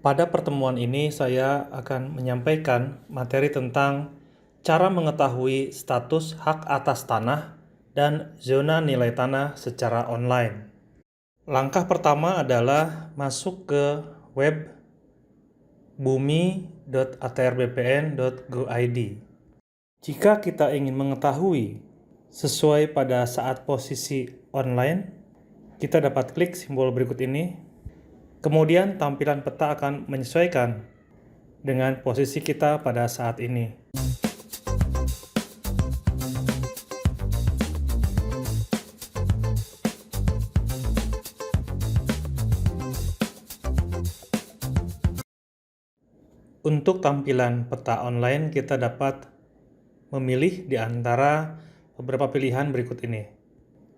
Pada pertemuan ini saya akan menyampaikan materi tentang cara mengetahui status hak atas tanah dan zona nilai tanah secara online. Langkah pertama adalah masuk ke web bumi.atrbpn.go.id. Jika kita ingin mengetahui sesuai pada saat posisi online, kita dapat klik simbol berikut ini. Kemudian tampilan peta akan menyesuaikan dengan posisi kita pada saat ini. Untuk tampilan peta online, kita dapat memilih di antara beberapa pilihan berikut ini.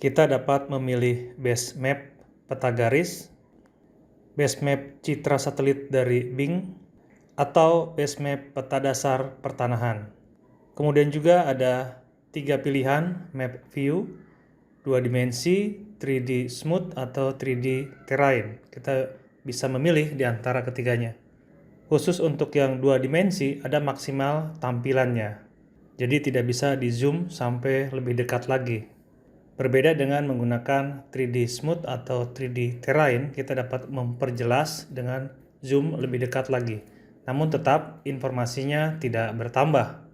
Kita dapat memilih base map peta garis, base map citra satelit dari Bing, atau base map peta dasar pertanahan. Kemudian juga ada 3 pilihan map view, 2 dimensi, 3D smooth atau 3D terrain. Kita bisa memilih di antara ketiganya. Khusus untuk yang 2 dimensi ada maksimal tampilannya. Jadi tidak bisa di zoom sampai lebih dekat lagi. Berbeda dengan menggunakan 3D smooth atau 3D terrain, kita dapat memperjelas dengan zoom lebih dekat lagi. Namun tetap informasinya tidak bertambah,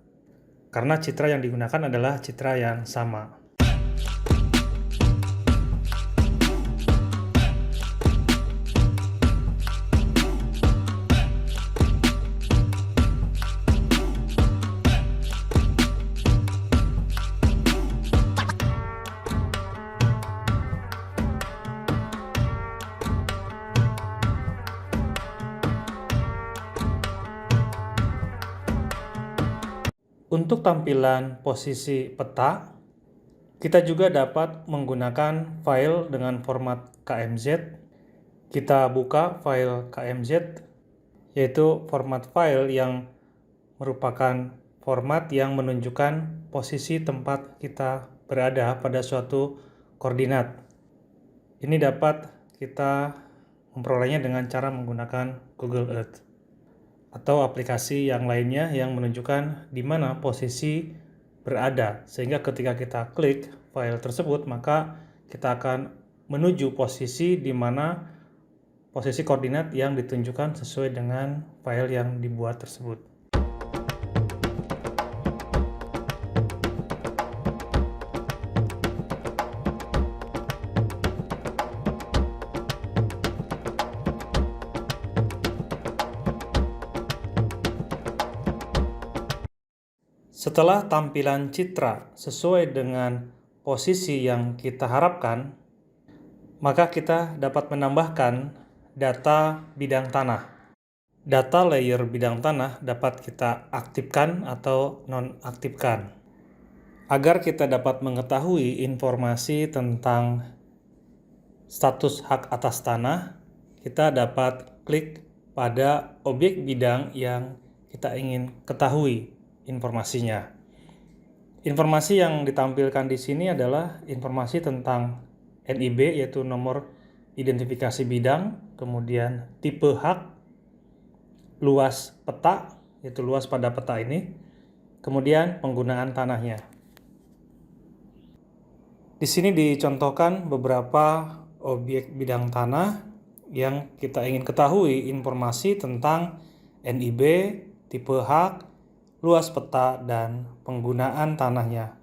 karena citra yang digunakan adalah citra yang sama. Untuk tampilan posisi peta, kita juga dapat menggunakan file dengan format KMZ. Kita buka file KMZ, yaitu format file yang merupakan format yang menunjukkan posisi tempat kita berada pada suatu koordinat. Ini dapat kita memperolehnya dengan cara menggunakan Google Earth atau aplikasi yang lainnya yang menunjukkan di mana posisi berada, sehingga ketika kita klik file tersebut maka kita akan menuju posisi di mana posisi koordinat yang ditunjukkan sesuai dengan file yang dibuat tersebut. Setelah tampilan citra sesuai dengan posisi yang kita harapkan, maka kita dapat menambahkan data bidang tanah. Data layer bidang tanah dapat kita aktifkan atau nonaktifkan. Agar kita dapat mengetahui informasi tentang status hak atas tanah, kita dapat klik pada objek bidang yang kita ingin ketahui informasinya. Informasi yang ditampilkan di sini adalah informasi tentang NIB, yaitu nomor identifikasi bidang, kemudian tipe hak, luas peta, yaitu luas pada peta ini, kemudian penggunaan tanahnya. Di sini dicontohkan beberapa objek bidang tanah yang kita ingin ketahui informasi tentang NIB, tipe hak, luas peta, dan penggunaan tanahnya.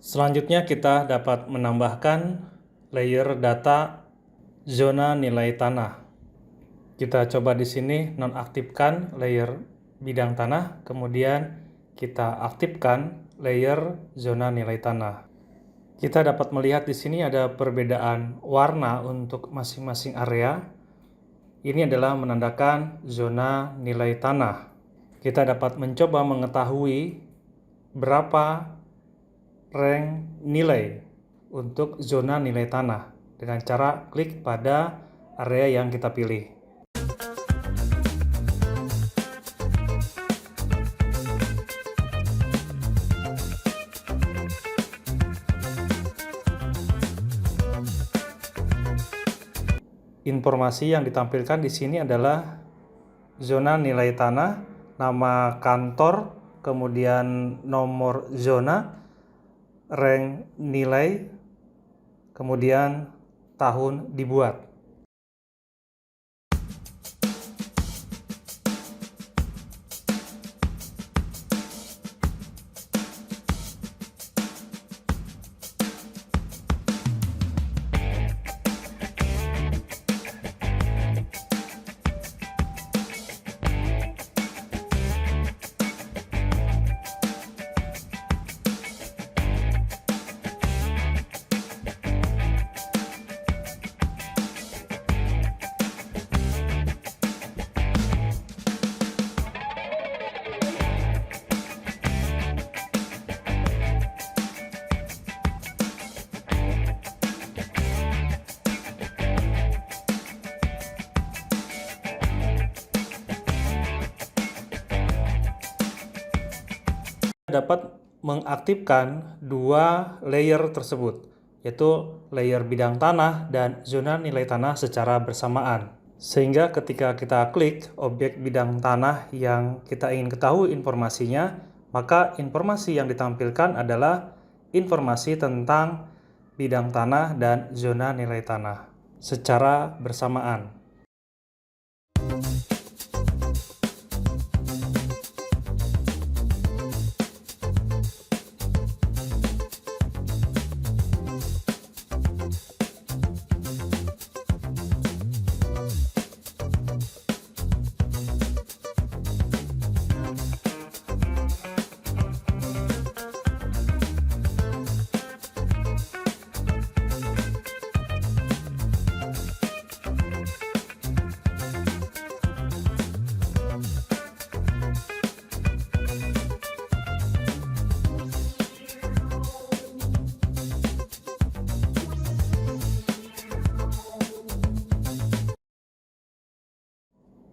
Selanjutnya kita dapat menambahkan layer data zona nilai tanah. Kita coba di sini nonaktifkan layer bidang tanah, kemudian kita aktifkan layer zona nilai tanah. Kita dapat melihat di sini ada perbedaan warna untuk masing-masing area. Ini adalah menandakan zona nilai tanah. Kita dapat mencoba mengetahui berapa rank nilai untuk zona nilai tanah dengan cara klik pada area yang kita pilih. Informasi yang ditampilkan di sini adalah zona nilai tanah, nama kantor, kemudian nomor zona, rank nilai, kemudian tahun dibuat. Dapat mengaktifkan dua layer tersebut, yaitu layer bidang tanah dan zona nilai tanah secara bersamaan. Sehingga ketika kita klik objek bidang tanah yang kita ingin ketahui informasinya, maka informasi yang ditampilkan adalah informasi tentang bidang tanah dan zona nilai tanah secara bersamaan.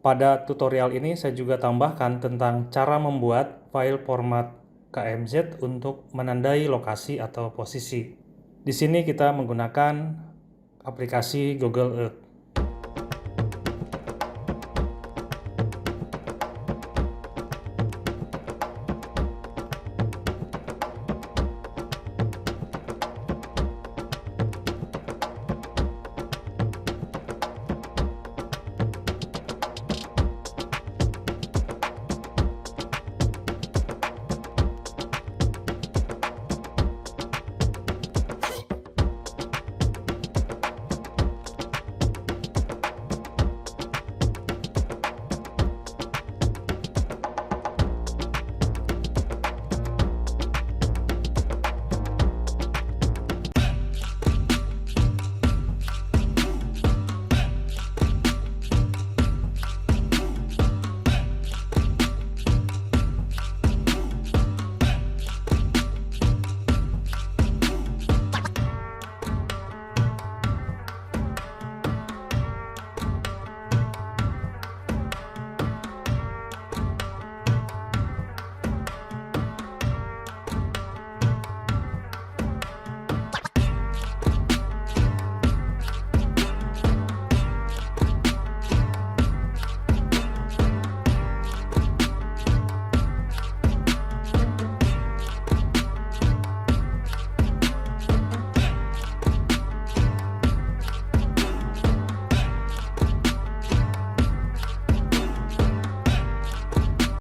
Pada tutorial ini saya juga tambahkan tentang cara membuat file format KMZ untuk menandai lokasi atau posisi. Di sini kita menggunakan aplikasi Google Earth.